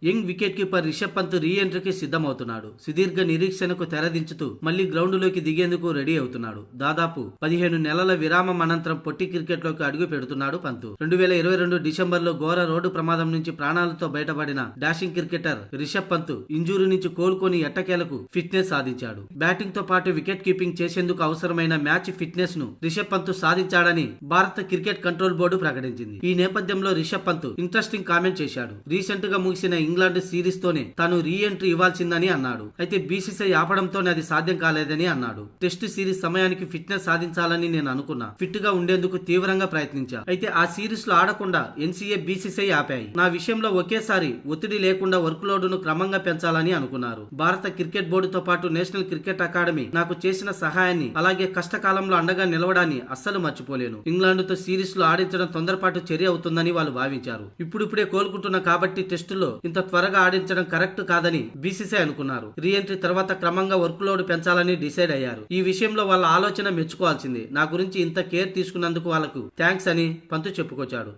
Young wicket keeper Rishabh Pant రీ ఎంట్రీకి సిద్ధమవుతున్నాడు. సుదీర్ఘ నిరీక్షణకు తెరదించుతూ మళ్లీ గ్రౌండ్లోకి దిగేందుకు రెడీ అవుతున్నాడు. దాదాపు 15 నెలల విరామం అనంతరం పొట్టి క్రికెట్లోకి అడుగు పెడుతున్నాడు పంత్. 2022 డిసెంబర్లో ఘోర రోడ్డు ప్రమాదం నుంచి ప్రాణాలతో బయటపడిన dashing cricketer Rishabh Pant injury నుంచి కోలుకొని ఎట్టకేలకు ఫిట్నెస్ సాధించాడు. బ్యాటింగ్ తో పాటు వికెట్ కీపింగ్ చేసేందుకు అవసరమైన మ్యాచ్ ఫిట్నెస్ ను రిషబ్ పంత్ సాధించాడని భారత క్రికెట్ కంట్రోల్ బోర్డు ప్రకటించింది. ఈ నేపథ్యంలో రిషబ్ పంత్ ఇంట్రెస్టింగ్ కామెంట్ చేశాడు. రీసెంట్ గా ముగిసిన ఇంగ్లాండ్ సిరీస్ తోనే తాను రీ ఎంట్రీ ఇవ్వాల్సిందని అన్నాడు. అయితే బీసీసీ ఆపడంతోనే అది సాధ్యం కాలేదని అన్నాడు. టెస్ట్ సిరీస్ సమయానికి ఫిట్నెస్ సాధించాలని నేను అనుకున్నా. ఫిట్ గా ఉండేందుకు తీవ్రంగా ప్రయత్నించా. అయితే ఆ సిరీస్ లో ఆడకుండా ఎన్సీఏ బీసీసీ ఆపాయి. నా విషయంలో ఒకేసారి ఒత్తిడి లేకుండా వర్క్ లోడ్ ను క్రమంగా పెంచాలని అనుకున్నారు. భారత క్రికెట్ బోర్డుతో పాటు నేషనల్ క్రికెట్ అకాడమీ నాకు చేసిన సహాయాన్ని అలాగే కష్టకాలంలో అండగా నిలవడాన్ని అస్సలు మర్చిపోలేను. ఇంగ్లాండ్ తో సిరీస్ లో ఆడించడం తొందరపాటు చర్య అవుతుందని వాళ్ళు భావించారు. ఇప్పుడిప్పుడే కోలుకుంటున్నా కాబట్టి టెస్టులో ఇంత త్వరగా ఆడించడం కరెక్ట్ కాదని బీసీసీ అనుకున్నారు. రీ ఎంట్రీ తర్వాత క్రమంగా వర్క్ లోడ్ పెంచాలని డిసైడ్ అయ్యారు. ఈ విషయంలో వాళ్ళ ఆలోచన మెచ్చుకోవాల్సిందే. నా గురించి ఇంత కేర్ తీసుకున్నందుకు వాళ్ళకు థ్యాంక్స్ అని పంత్ చెప్పుకొచ్చాడు.